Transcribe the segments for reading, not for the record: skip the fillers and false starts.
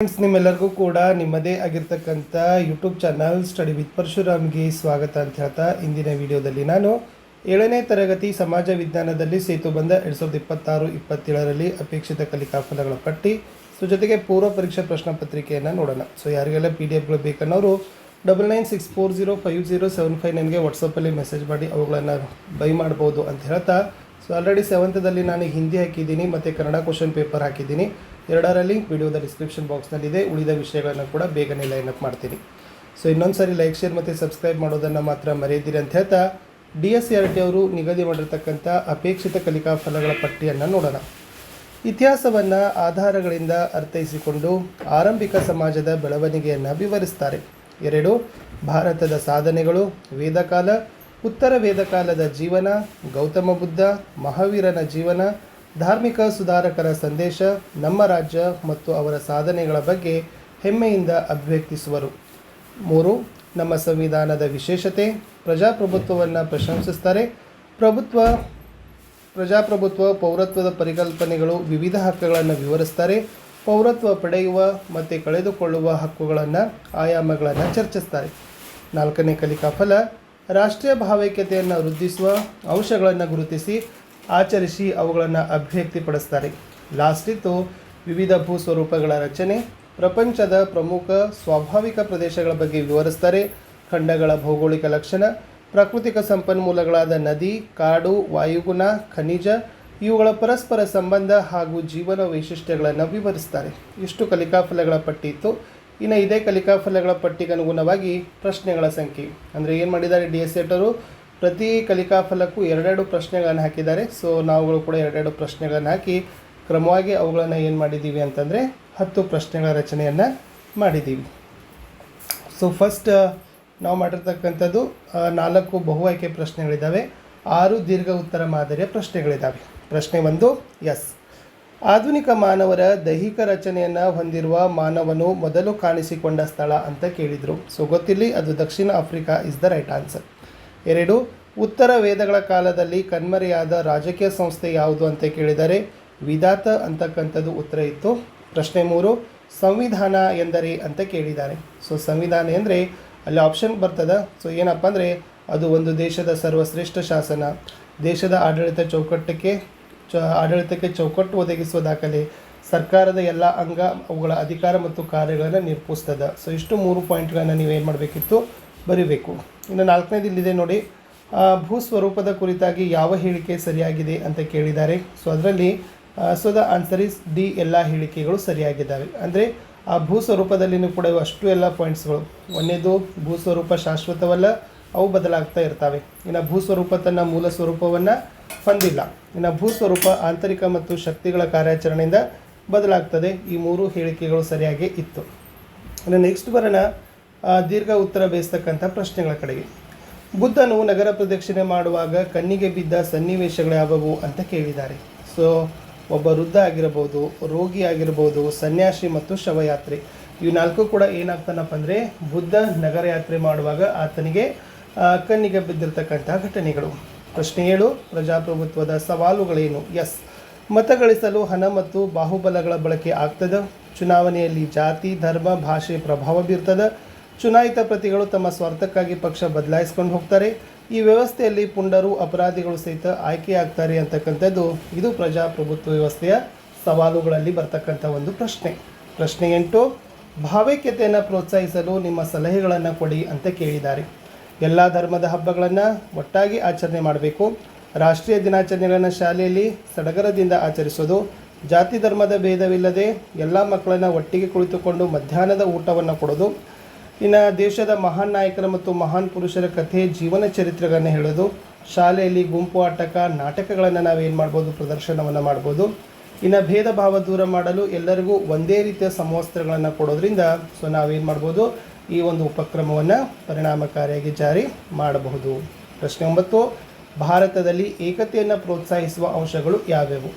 Friends, ನಿಮ್ಮೆಲ್ಲರಿಗೂ ಕೂಡ ನಿಮ್ಮದೇ ಆಗಿರ್ತಕ್ಕಂಥ ಯೂಟ್ಯೂಬ್ ಚಾನಲ್ ಸ್ಟಡಿ ವಿತ್ ಪರಶುರಾಮ್ಗೆ ಸ್ವಾಗತ ಅಂತ ಹೇಳ್ತಾ ಇಂದಿನ ವಿಡಿಯೋದಲ್ಲಿ ನಾನು 7ನೇ ತರಗತಿ ಸಮಾಜ ವಿಜ್ಞಾನದಲ್ಲಿ ಸೇತುಬಂಧ 2026-27ರಲ್ಲಿ ಅಪೇಕ್ಷಿತ ಕಲಿಕಾಫಲಗಳ ಪಟ್ಟಿ ಜೊತೆಗೆ ಪೂರ್ವ ಪರೀಕ್ಷಾ ಪ್ರಶ್ನೆ ಪತ್ರಿಕೆಯನ್ನು ನೋಡೋಣ. ಯಾರಿಗೆಲ್ಲ PDF ಬೇಕನ್ನೋರು 9964050759ಗೆ ವಾಟ್ಸಪ್ಪಲ್ಲಿ ಮೆಸೇಜ್ ಮಾಡಿ ಅವುಗಳನ್ನು ಬೈ ಮಾಡ್ಬೋದು ಅಂತ ಹೇಳ್ತಾ ಆಲ್ರೆಡಿ 7th ನಾನು ಹಿಂದಿ ಹಾಕಿದ್ದೀನಿ ಮತ್ತು ಕನ್ನಡ ಕ್ವಶನ್ ಪೇಪರ್ ಹಾಕಿದ್ದೀನಿ. ಎರಡರ ಲಿಂಕ್ ವಿಡಿಯೋದ ಡಿಸ್ಕ್ರಿಪ್ಷನ್ ಬಾಕ್ಸ್ನಲ್ಲಿದೆ. ಉಳಿದ ವಿಷಯಗಳನ್ನು ಕೂಡ ಬೇಗನೆ ಲೈನಪ್ ಮಾಡ್ತೀನಿ. ಇನ್ನೊಂದು ಸಾರಿ ಲೈಕ್, ಶೇರ್ ಮತ್ತು ಸಬ್ಸ್ಕ್ರೈಬ್ ಮಾಡೋದನ್ನು ಮಾತ್ರ ಮರೆಯದಿರಿ ಅಂತ ಹೇಳ್ತಾ DSCRT ಅವರು ನಿಗದಿ ಮಾಡಿರ್ತಕ್ಕಂಥ ಅಪೇಕ್ಷಿತ ಕಲಿಕಾ ಫಲಗಳ ಪಟ್ಟಿಯನ್ನು ನೋಡೋಣ. ಇತಿಹಾಸವನ್ನು ಆಧಾರಗಳಿಂದ ಅರ್ಥೈಸಿಕೊಂಡು ಆರಂಭಿಕ ಸಮಾಜದ ಬೆಳವಣಿಗೆಯನ್ನು ವಿವರಿಸ್ತಾರೆ. 2 ಭಾರತದ ಸಾಧನೆಗಳು, ವೇದಕಾಲ, ಉತ್ತರ ವೇದಕಾಲದ ಜೀವನ, ಗೌತಮ ಬುದ್ಧ, ಮಹಾವೀರನ ಜೀವನ, ಧಾರ್ಮಿಕ ಸುಧಾರಕರ ಸಂದೇಶ, ನಮ್ಮ ರಾಜ್ಯ ಮತ್ತು ಅವರ ಸಾಧನೆಗಳ ಬಗ್ಗೆ ಹೆಮ್ಮೆಯಿಂದ ಅಭಿವ್ಯಕ್ತಿಸುವರು. 3 ನಮ್ಮ ಸಂವಿಧಾನದ ವಿಶೇಷತೆ, ಪ್ರಜಾಪ್ರಭುತ್ವವನ್ನು ಪ್ರಶಂಸಿಸ್ತಾರೆ. ಪ್ರಜಾಪ್ರಭುತ್ವ ಪೌರತ್ವದ ಪರಿಕಲ್ಪನೆಗಳು, ವಿವಿಧ ಹಕ್ಕುಗಳನ್ನು ವಿವರಿಸ್ತಾರೆ. ಪೌರತ್ವ ಪಡೆಯುವ ಮತ್ತು ಕಳೆದುಕೊಳ್ಳುವ ಹಕ್ಕುಗಳನ್ನು, ಆಯಾಮಗಳನ್ನು ಚರ್ಚಿಸ್ತಾರೆ. 4ನೇ ಕಲಿಕಾ ಫಲ ರಾಷ್ಟ್ರೀಯ ಭಾವೈಕ್ಯತೆಯನ್ನು ವೃದ್ಧಿಸುವ ಅಂಶಗಳನ್ನು ಗುರುತಿಸಿ ಆಚರಿಸಿ ಅವುಗಳನ್ನು ಅಭಿವ್ಯಕ್ತಿಪಡಿಸ್ತಾರೆ. ಲಾಸ್ಟ್ ಇತ್ತು ವಿವಿಧ ಭೂಸ್ವರೂಪಗಳ ರಚನೆ, ಪ್ರಪಂಚದ ಪ್ರಮುಖ ಸ್ವಾಭಾವಿಕ ಪ್ರದೇಶಗಳ ಬಗ್ಗೆ ವಿವರಿಸ್ತಾರೆ. ಖಂಡಗಳ ಭೌಗೋಳಿಕ ಲಕ್ಷಣ, ಪ್ರಾಕೃತಿಕ ಸಂಪನ್ಮೂಲಗಳಾದ ನದಿ, ಕಾಡು, ವಾಯುಗುಣ, ಖನಿಜ ಇವುಗಳ ಪರಸ್ಪರ ಸಂಬಂಧ ಹಾಗೂ ಜೀವನ ವೈಶಿಷ್ಟ್ಯಗಳನ್ನು ವಿವರಿಸ್ತಾರೆ. ಇಷ್ಟು ಕಲಿಕಾಫಲಗಳ ಪಟ್ಟಿ ಇತ್ತು. ಇನ್ನು ಇದೇ ಕಲಿಕಾಫಲಗಳ ಪಟ್ಟಿಗೆ ಅನುಗುಣವಾಗಿ ಪ್ರಶ್ನೆಗಳ ಸಂಖ್ಯೆ ಅಂದರೆ ಏನು ಮಾಡಿದ್ದಾರೆ DSCRT ಅವರು ಪ್ರತಿ ಕಲಿಕಾಫಲಕ್ಕೂ 2 ಪ್ರಶ್ನೆಗಳನ್ನು ಹಾಕಿದ್ದಾರೆ. ನಾವುಗಳು ಕೂಡ 2 ಪ್ರಶ್ನೆಗಳನ್ನು ಹಾಕಿ ಕ್ರಮವಾಗಿ ಅವುಗಳನ್ನು ಏನು ಮಾಡಿದ್ದೀವಿ ಅಂತಂದರೆ 10 ಪ್ರಶ್ನೆಗಳ ರಚನೆಯನ್ನು ಮಾಡಿದ್ದೀವಿ. ಫಸ್ಟ್ ನಾವು ಮಾಡಿರ್ತಕ್ಕಂಥದ್ದು 4 ಬಹು ಆಯ್ಕೆ ಪ್ರಶ್ನೆಗಳಿದ್ದಾವೆ, 6 ದೀರ್ಘ ಉತ್ತರ ಮಾದರಿಯ ಪ್ರಶ್ನೆಗಳಿದ್ದಾವೆ. ಪ್ರಶ್ನೆ 1 ಎಸ್, ಆಧುನಿಕ ಮಾನವರ ದೈಹಿಕ ರಚನೆಯನ್ನು ಹೊಂದಿರುವ ಮಾನವನು ಮೊದಲು ಕಾಣಿಸಿಕೊಂಡ ಸ್ಥಳ ಅಂತ ಕೇಳಿದರು. ಗೊತ್ತಿರಲಿ, ಅದು ದಕ್ಷಿಣ Africa is the right answer. 2 ಉತ್ತರ ವೇದಗಳ ಕಾಲದಲ್ಲಿ ಕಣ್ಮರೆಯಾದ ರಾಜಕೀಯ ಸಂಸ್ಥೆ ಯಾವುದು ಅಂತ ಕೇಳಿದ್ದಾರೆ. ವಿಧಾತ ಅಂತಕ್ಕಂಥದ್ದು ಉತ್ತರ ಇತ್ತು. ಪ್ರಶ್ನೆ 3 ಸಂವಿಧಾನ ಎಂದರೆ ಅಂತ ಕೇಳಿದ್ದಾರೆ. ಸಂವಿಧಾನ ಅಂದರೆ ಅಲ್ಲಿ ಆಪ್ಷನ್ ಬರ್ತದೆ. ಏನಪ್ಪ ಅಂದರೆ ಅದು ಒಂದು ದೇಶದ ಸರ್ವಶ್ರೇಷ್ಠ ಶಾಸನ, ದೇಶದ ಆಡಳಿತಕ್ಕೆ ಚೌಕಟ್ಟು ಒದಗಿಸುವ ದಾಖಲೆ, ಸರ್ಕಾರದ ಎಲ್ಲ ಅಂಗ ಅವುಗಳ ಅಧಿಕಾರ ಮತ್ತು ಕಾರ್ಯಗಳನ್ನು ನಿರೂಪಿಸ್ತದೆ. ಇಷ್ಟು 3 ಪಾಯಿಂಟ್ಗಳನ್ನು ನೀವೇನು ಮಾಡಬೇಕಿತ್ತು, ಬರೀಬೇಕು. ಇನ್ನು 4ನೇದು ಇಲ್ಲಿದೆ ನೋಡಿ, ಭೂಸ್ವರೂಪದ ಕುರಿತಾಗಿ ಯಾವ ಹೇಳಿಕೆ ಸರಿಯಾಗಿದೆ ಅಂತ ಕೇಳಿದ್ದಾರೆ. ಅದರಲ್ಲಿ ದ ಆನ್ಸರ್ ಇಸ್ ಡಿ, ಎಲ್ಲ ಹೇಳಿಕೆಗಳು ಸರಿಯಾಗಿದ್ದಾವೆ. ಅಂದರೆ ಆ ಭೂಸ್ವರೂಪದಲ್ಲಿನೂ ಕೂಡ ಅಷ್ಟು ಎಲ್ಲ ಪಾಯಿಂಟ್ಸ್ಗಳು. 1ನೇದು ಭೂಸ್ವರೂಪ ಶಾಶ್ವತವಲ್ಲ, ಅವು ಬದಲಾಗ್ತಾ ಇರ್ತವೆ. ಇನ್ನು ಭೂಸ್ವರೂಪ ತನ್ನ ಮೂಲ ಸ್ವರೂಪವನ್ನು ಹೊಂದಿಲ್ಲ. ಇನ್ನು ಭೂಸ್ವರೂಪ ಆಂತರಿಕ ಮತ್ತು ಶಕ್ತಿಗಳ ಕಾರ್ಯಾಚರಣೆಯಿಂದ ಬದಲಾಗ್ತದೆ. ಈ 3 ಹೇಳಿಕೆಗಳು ಸರಿಯಾಗಿ ಇತ್ತು. ಇನ್ನು ನೆಕ್ಸ್ಟ್ ಬರೋಣ ದೀರ್ಘ ಉತ್ತರ ಬೇಯಿಸ್ತಕ್ಕಂಥ ಪ್ರಶ್ನೆಗಳ ಕಡೆಗೆ. ಬುದ್ಧನು ನಗರ ಪ್ರದಕ್ಷಿಣೆ ಮಾಡುವಾಗ ಕಣ್ಣಿಗೆ ಬಿದ್ದ ಸನ್ನಿವೇಶಗಳು ಯಾವುವು ಅಂತ ಕೇಳಿದ್ದಾರೆ. ಒಬ್ಬ ವೃದ್ಧ ಆಗಿರ್ಬೋದು, ರೋಗಿ ಆಗಿರ್ಬೋದು, ಸನ್ಯಾಸಿ ಮತ್ತು ಶವಯಾತ್ರೆ, ಇವು 4 ಕೂಡ ಏನಾಗ್ತಾನಪ್ಪ ಅಂದರೆ ಬುದ್ಧ ನಗರ ಯಾತ್ರೆ ಮಾಡುವಾಗ ಆತನಿಗೆ ಕಣ್ಣಿಗೆ ಬಿದ್ದಿರ್ತಕ್ಕಂಥ ಘಟನೆಗಳು. ಪ್ರಶ್ನೆ 7 ಪ್ರಜಾಪ್ರಭುತ್ವದ ಸವಾಲುಗಳೇನು. ಎಸ್, ಮತ ಗಳಿಸಲು ಹಣ ಮತ್ತು ಬಾಹುಬಲಗಳ ಬಳಕೆ ಆಗ್ತದೆ. ಚುನಾವಣೆಯಲ್ಲಿ ಜಾತಿ, ಧರ್ಮ, ಭಾಷೆ ಪ್ರಭಾವ ಬೀರ್ತದೆ. ಚುನಾಯಿತ ಪ್ರತಿಗಳು ತಮ್ಮ ಸ್ವಾರ್ಥಕ್ಕಾಗಿ ಪಕ್ಷ ಬದಲಾಯಿಸ್ಕೊಂಡು ಹೋಗ್ತಾರೆ. ಈ ವ್ಯವಸ್ಥೆಯಲ್ಲಿ ಪುಂಡರು, ಅಪರಾಧಿಗಳು ಸಹಿತ ಆಯ್ಕೆಯಾಗ್ತಾರೆ ಅಂತಕ್ಕಂಥದ್ದು ಇದು ಪ್ರಜಾಪ್ರಭುತ್ವ ವ್ಯವಸ್ಥೆಯ ಸವಾಲುಗಳಲ್ಲಿ ಬರ್ತಕ್ಕಂಥ ಒಂದು ಪ್ರಶ್ನೆ. ಪ್ರಶ್ನೆ 8 ಭಾವೈಕ್ಯತೆಯನ್ನು ಪ್ರೋತ್ಸಾಹಿಸಲು ನಿಮ್ಮ ಸಲಹೆಗಳನ್ನು ಕೊಡಿ ಅಂತ ಕೇಳಿದ್ದಾರೆ. ಎಲ್ಲ ಧರ್ಮದ ಹಬ್ಬಗಳನ್ನು ಒಟ್ಟಾಗಿ ಆಚರಣೆ ಮಾಡಬೇಕು. ರಾಷ್ಟ್ರೀಯ ದಿನಾಚರಣೆಗಳನ್ನು ಶಾಲೆಯಲ್ಲಿ ಸಡಗರದಿಂದ ಆಚರಿಸೋದು. ಜಾತಿ ಧರ್ಮದ ಭೇದವಿಲ್ಲದೆ ಎಲ್ಲ ಮಕ್ಕಳನ್ನು ಒಟ್ಟಿಗೆ ಕುಳಿತುಕೊಂಡು ಮಧ್ಯಾಹ್ನದ ಊಟವನ್ನು ಕೊಡೋದು. ಇನ್ನು ದೇಶದ ಮಹಾನ್ ನಾಯಕರ ಮತ್ತು ಮಹಾನ್ ಪುರುಷರ ಕಥೆ, ಜೀವನ ಚರಿತ್ರೆಗಳನ್ನು ಹೇಳೋದು. ಶಾಲೆಯಲ್ಲಿ ಗುಂಪು ಆಟಕ, ನಾಟಕಗಳನ್ನು ನಾವೇನು ಮಾಡ್ಬೋದು, ಪ್ರದರ್ಶನವನ್ನು ಮಾಡ್ಬೋದು. ಇನ್ನು ಭೇದ ಭಾವ ದೂರ ಮಾಡಲು ಎಲ್ಲರಿಗೂ ಒಂದೇ ರೀತಿಯ ಸಮವಸ್ತ್ರಗಳನ್ನು ಕೊಡೋದ್ರಿಂದ ನಾವೇನು ಮಾಡ್ಬೋದು, ಈ ಒಂದು ಉಪಕ್ರಮವನ್ನು ಪರಿಣಾಮಕಾರಿಯಾಗಿ ಜಾರಿ ಮಾಡಬಹುದು. ಪ್ರಶ್ನೆ 9 ಭಾರತದಲ್ಲಿ ಏಕತೆಯನ್ನು ಪ್ರೋತ್ಸಾಹಿಸುವ ಅಂಶಗಳು ಯಾವ್ಯಾವು.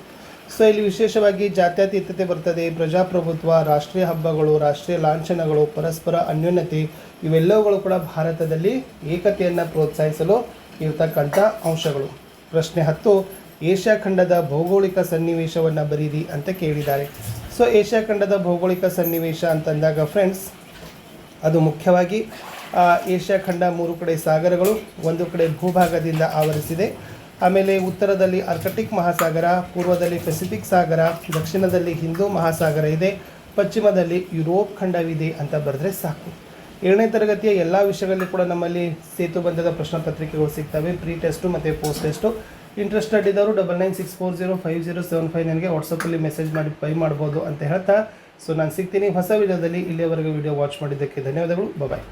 ಇಲ್ಲಿ ವಿಶೇಷವಾಗಿ ಜಾತ್ಯತೀತತೆ ಬರ್ತದೆ, ಪ್ರಜಾಪ್ರಭುತ್ವ, ರಾಷ್ಟ್ರೀಯ ಹಬ್ಬಗಳು, ರಾಷ್ಟ್ರೀಯ ಲಾಂಛನಗಳು, ಪರಸ್ಪರ ಅನ್ಯೋನ್ಯತೆ ಇವೆಲ್ಲವುಗಳು ಕೂಡ ಭಾರತದಲ್ಲಿ ಏಕತೆಯನ್ನು ಪ್ರೋತ್ಸಾಹಿಸಲು ಇರತಕ್ಕಂಥ ಅಂಶಗಳು. ಪ್ರಶ್ನೆ 10 ಏಷ್ಯಾ ಖಂಡದ ಭೌಗೋಳಿಕ ಸನ್ನಿವೇಶವನ್ನು ಬರೀರಿ ಅಂತ ಕೇಳಿದ್ದಾರೆ. ಸೊ ಏಷ್ಯಾ ಖಂಡದ ಭೌಗೋಳಿಕ ಸನ್ನಿವೇಶ ಅಂತಂದಾಗ ಫ್ರೆಂಡ್ಸ್, ಅದು ಮುಖ್ಯವಾಗಿ ಏಷ್ಯಾ ಖಂಡ 3 ಕಡೆ ಸಾಗರಗಳು, ಒಂದು ಕಡೆ ಭೂಭಾಗದಿಂದ ಆವರಿಸಿದೆ. ಆಮೇಲೆ ಉತ್ತರದಲ್ಲಿ ಆರ್ಕಟಿಕ್ ಮಹಾಸಾಗರ, ಪೂರ್ವದಲ್ಲಿ ಪೆಸಿಫಿಕ್ ಸಾಗರ, ದಕ್ಷಿಣದಲ್ಲಿ ಹಿಂದೂ ಮಹಾಸಾಗರ ಇದೆ, ಪಶ್ಚಿಮದಲ್ಲಿ ಯುರೋಪ್ ಖಂಡವಿದೆ ಅಂತ ಬರೆದ್ರೆ ಸಾಕು. 7ನೇ ತರಗತಿಯ ಎಲ್ಲ ವಿಷಯಗಳಲ್ಲಿ ಕೂಡ ನಮ್ಮಲ್ಲಿ ಸೇತುಬಂಧದ ಪ್ರಶ್ನೆ ಪತ್ರಿಕೆಗಳು ಸಿಗ್ತವೆ, ಪ್ರೀ ಟೆಸ್ಟು ಮತ್ತು ಪೋಸ್ಟ್ ಟೆಸ್ಟು. ಇಂಟ್ರೆಸ್ಟೆಡ್ ಇದ್ದವರು 9964050759 ವಾಟ್ಸಪ್ಪಲ್ಲಿ ಮೆಸೇಜ್ ಮಾಡಿ ಪೈ ಮಾಡ್ಬೋದು ಅಂತ ಹೇಳ್ತಾ, ಸೊ ನಾನು ಸಿಗ್ತೀನಿ ಹೊಸ ವಿಡಿಯೋದಲ್ಲಿ. ಇಲ್ಲಿಯವರೆಗೆ ವಿಡಿಯೋ ವಾಚ್ ಮಾಡಿದ್ದಕ್ಕೆ ಧನ್ಯವಾದಗಳು. ಬಾಯ್.